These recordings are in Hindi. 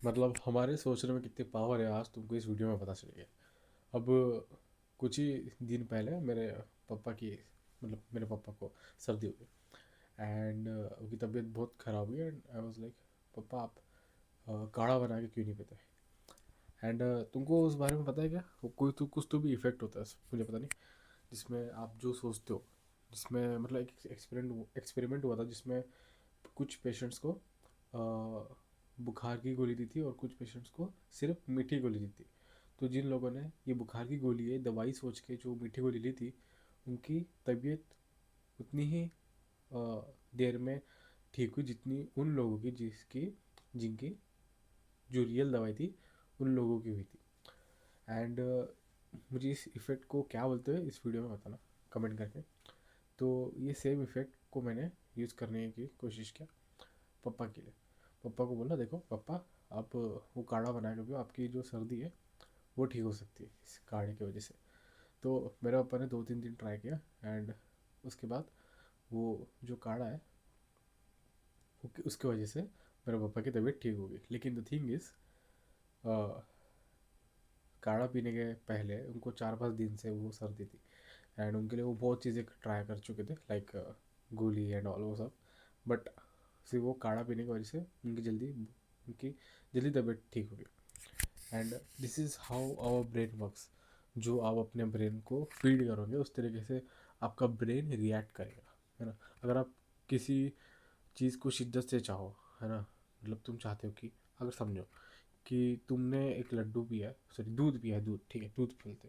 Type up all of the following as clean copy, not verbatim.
मतलब हमारे सोचने में कितनी पावर है आज तुमको इस वीडियो में पता चल गया। अब कुछ ही दिन पहले मेरे पापा को सर्दी हो गई एंड उनकी तबीयत बहुत ख़राब हुई एंड आई वाज लाइक पापा आप काढ़ा बना के क्यों नहीं पीते। एंड तुमको उस बारे में पता है क्या, वो कोई तो कुछ तो भी इफेक्ट होता है, मुझे पता नहीं, जिसमें आप जो सोचते हो, जिसमें मतलब एक एक्सपेरिमेंट हुआ था जिसमें कुछ पेशेंट्स को बुखार की गोली दी थी और कुछ पेशेंट्स को सिर्फ मीठी गोली दी थी। तो जिन लोगों ने ये बुखार की गोली है दवाई सोच के जो मीठी गोली ली थी, उनकी तबीयत उतनी ही देर में ठीक हुई जितनी उन लोगों की जिसकी जिनकी जो रियल दवाई थी उन लोगों की हुई थी। एंड मुझे इस इफ़ेक्ट को क्या बोलते हैं इस वीडियो में बताना कमेंट करके। तो ये सेम इफ़ेक्ट को मैंने यूज़ करने की कोशिश किया पापा के लिए। पापा को बोला देखो पापा, आप वो काढ़ा बना के पियो, आपकी जो सर्दी है वो ठीक हो सकती है इस काढ़े की वजह से। तो मेरे पापा ने 2-3 दिन ट्राई किया एंड उसके बाद वो जो काढ़ा है उसके वजह से मेरे पापा की तबीयत ठीक हो गई। लेकिन द थिंग इज़, काढ़ा पीने के पहले उनको 4-5 दिन से वो सर्दी थी एंड उनके लिए वो बहुत चीज़ें ट्राई कर चुके थे लाइक गोली एंड ऑल वो सब। बट सिर्फ वो काढ़ा पीने की वजह से उनकी जल्दी तबीयत ठीक हो गई। And this is how our brain works. जो आप अपने ब्रेन को फीड करोगे उस तरीके से आपका ब्रेन रिएक्ट करेगा, है ना। अगर आप किसी चीज़ को शिद्दत से चाहो, है ना, मतलब तुम चाहते हो कि, अगर समझो कि तुमने एक लड्डू पिया है, सॉरी दूध पिया है, दूध ठीक है, दूध पिलते,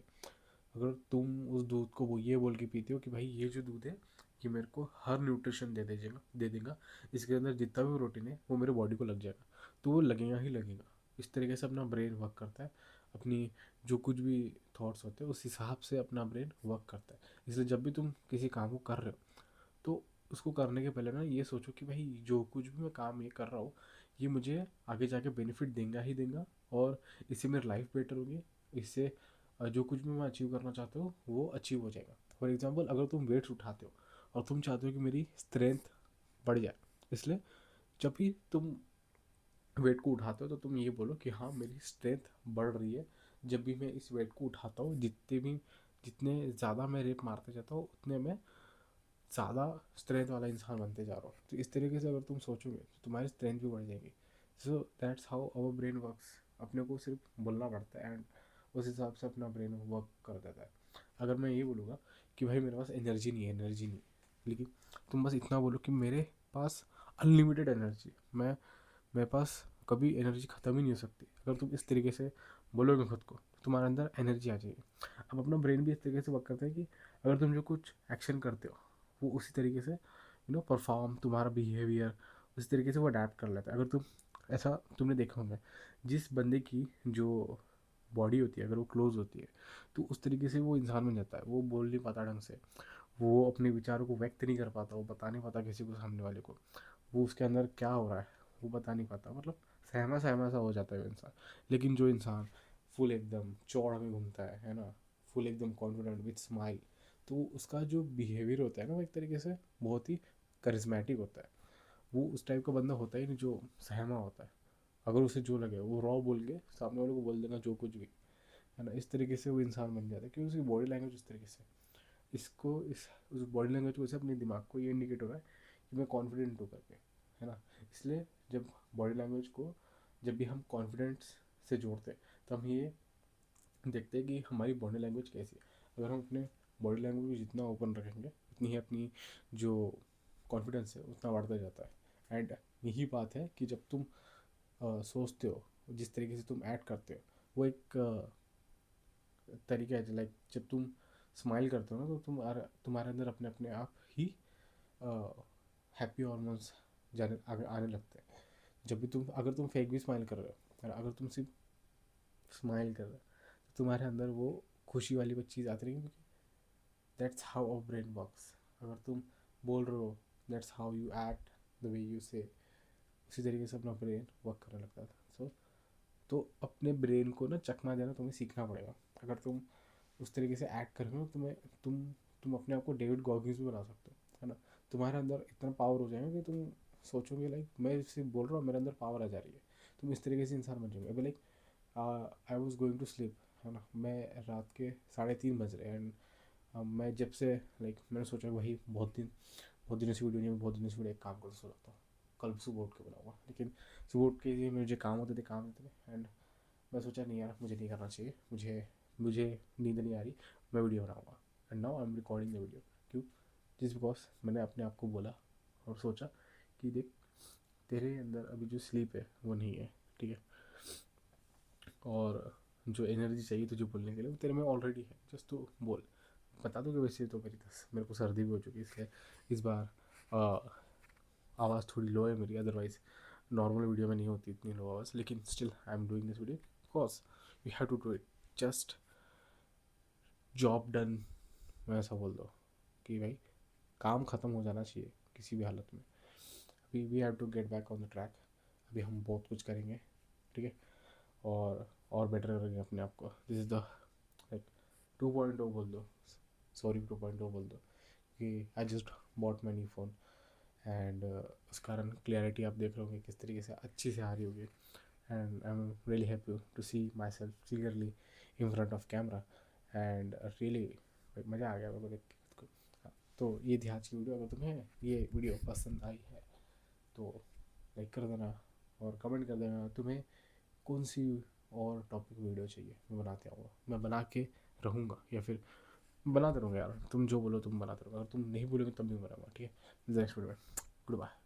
अगर तुम उस दूध को वो ये बोल के पीते हो कि भाई ये जो दूध है ये मेरे को हर न्यूट्रिशन दे देगा, इसके अंदर जितना भी प्रोटीन है वो मेरे बॉडी को लग जाएगा, तो वो लगेगा ही लगेगा। इस तरीके से अपना ब्रेन वर्क करता है। अपनी जो कुछ भी थॉट्स होते हैं उस हिसाब से अपना ब्रेन वर्क करता है। इसलिए जब भी तुम किसी काम को कर रहे हो तो उसको करने के पहले ना ये सोचो कि भाई जो कुछ भी मैं काम ये कर रहा हूँ ये मुझे आगे जाके बेनिफिट देगा ही देगा, और इससे मेरी लाइफ बेटर होगी। इससे जो कुछ भी मैं अचीव करना चाहता हूँ वो अचीव हो जाएगा। फॉर एग्जांपल, अगर तुम वेट्स उठाते हो और तुम चाहते हो कि मेरी स्ट्रेंथ बढ़ जाए, इसलिए जब भी तुम वेट को उठाते हो तो तुम ये बोलो कि हाँ मेरी स्ट्रेंथ बढ़ रही है। जब भी मैं इस वेट को उठाता हूँ, जितने ज़्यादा मैं रेप मारते जाता हूँ उतने मैं ज़्यादा स्ट्रेंथ वाला इंसान बनते जा रहा हूँ। तो इस तरीके से अगर तुम सोचोगे तो तुम्हारी स्ट्रेंथ भी बढ़ जाएगी। So that's how our brain works. अपने को सिर्फ बोलना पड़ता है एंड उस हिसाब से अपना ब्रेन वर्क कर देता है। अगर मैं ये बोलूँगा कि भाई मेरे पास एनर्जी नहीं है, लेकिन तुम बस इतना बोलो कि मेरे पास अनलिमिटेड एनर्जी, मैं मेरे पास कभी एनर्जी ख़त्म ही नहीं हो सकती। अगर तुम इस तरीके से बोलोगे खुद को तो तुम्हारे अंदर एनर्जी आ जाएगी। अब अपना ब्रेन भी इस तरीके से वर्क करता है कि अगर तुम जो कुछ एक्शन करते हो वो उसी तरीके से परफॉर्म, तुम्हारा बिहेवियर उसी तरीके से वो अडेप्ट कर लेता है। अगर तुम ऐसा तुमने देखा होगा, जिस बंदे की जो बॉडी होती है अगर वो क्लोज होती है तो उस तरीके से वो इंसान बन जाता है। वो बोल नहीं पाता ढंग से, वो अपने विचारों को व्यक्त नहीं कर पाता, वो बता नहीं पाता किसी को, सामने वाले को वो उसके अंदर क्या हो रहा है वो बता नहीं पाता, मतलब सहमा सहमा सा हो जाता है वो इंसान। लेकिन जो इंसान फुल एकदम चौड़ में घूमता है ना, फुल एकदम कॉन्फिडेंट विथ स्माइल, तो उसका जो बिहेवियर होता है ना वो एक तरीके से बहुत ही करिज्मेटिक होता है। वो उस टाइप का बंदा होता ही नहीं जो सहमा होता है। अगर उसे जो लगे वो रॉ बोल के सामने वाले को बोल देना जो कुछ भी, है ना। इस तरीके से वो इंसान बन जाता है क्योंकि उसकी बॉडी लैंग्वेज उस तरीके से, इसको इस उस बॉडी लैंग्वेज को से अपने दिमाग को ये इंडिकेट हो रहा है कि मैं कॉन्फिडेंट हूँ करके, है ना। इसलिए जब बॉडी लैंग्वेज को जब भी हम कॉन्फिडेंस से जोड़ते हैं तो हम ये देखते हैं कि हमारी बॉडी लैंग्वेज कैसी है। अगर हम अपने बॉडी लैंग्वेज को जितना ओपन रखेंगे उतनी ही अपनी जो कॉन्फिडेंस है उतना बढ़ता जाता है। एंड यही बात है कि जब तुम सोचते हो, जिस तरीके से तुम ऐड करते हो वो एक तरीका है। लाइक जब तुम स्माइल करते हो ना तो तुम्हारे अंदर अपने अपने आप ही हैप्पी हॉर्मोन्स जाने आगे आने लगते हैं। जब भी अगर तुम फेक भी स्माइल कर रहे हो और अगर तुम सिर्फ स्माइल कर रहे हो तो तुम्हारे अंदर वो खुशी वाली वो चीज़ आती रहेगी, क्योंकि that's how our brain works. अगर तुम बोल रहे हो that's how you act, the way you say, उसी तरीके से अपना ब्रेन वर्क करने लगता है। सो तो अपने ब्रेन को ना चकमा देना तुम्हें सीखना पड़ेगा। अगर तुम उस तरीके से एक्ट करोगे ना तुम अपने आप को डेविड गॉगिंस भी बना सकते हो, है ना। तुम्हारे अंदर इतना पावर हो जाएगा कि तुम सोचोगे लाइक मैं सिर्फ बोल रहा हूँ मेरे अंदर पावर आ जा रही है। तुम इस तरीके से इंसान बन जाओगे। अभी like I was going to sleep, है ना, मैं रात के 3:30 बज रहे एंड मैं जब से लाइक मैंने सोचा वही बहुत दिनों से वीडियो नहीं, बहुत दिनों से वीडियो, एक काम कर सो जाता हूँ, कल सुबह उठ के बनाऊँगा। लेकिन सुबह उठ के ये मुझे काम होते थे एंड मैं सोचा नहीं यार मुझे नहीं करना चाहिए, मुझे नींद नहीं आ रही, मैं वीडियो बनाऊँगा। And now I am recording the video. क्यों? जिस बिकॉज मैंने अपने आप को बोला और सोचा कि देख, तेरे अंदर अभी जो स्लीप है वो नहीं है, ठीक है, और जो एनर्जी चाहिए तुझे बोलने के लिए वो तेरे में ऑलरेडी है, जस्ट तू बोल। बता दूँ कि वैसे तो मेरे को सर्दी भी हो चुकी है, इसलिए इस बार आवाज़ थोड़ी लो है मेरी, अदरवाइज़ नॉर्मल वीडियो में नहीं होती इतनी लो आवाज़। लेकिन still I am doing this video because you have to do it, just job done. मैं ऐसा बोल दो कि भाई काम ख़त्म हो जाना चाहिए किसी भी हालत में। अभी we have to get back on the track. अभी हम बहुत कुछ करेंगे, ठीक है, और बेटर करेंगे अपने आप को। दिस इज़ द लाइक 2.0 बोल दो, सॉरी 2.0 बोल दो, कि I just bought my new phone and उस कारण क्लियरिटी आप देख रहे होंगे किस तरीके से अच्छी से आ रही होगी। And I am really happy to see myself clearly in front of camera and really मज़ा आ गया मेरे को देख के खुद को। हाँ, तो ये थी आज की वीडियो। अगर तुम्हें ये वीडियो पसंद आई है तो लाइक कर देना और कमेंट कर देना तुम्हें कौन सी और टॉपिक वीडियो चाहिए, मैं बनाते आऊँगा, मैं बना के रहूँगा, या फिर बनाते रहूँगा यार, तुम जो बोलो तुम बनाते रहोगे, अगर तुम नहीं बोलोगे तब भी बनाऊँगा, ठीक है। नेक्स्ट वीडियो में गुड बाय।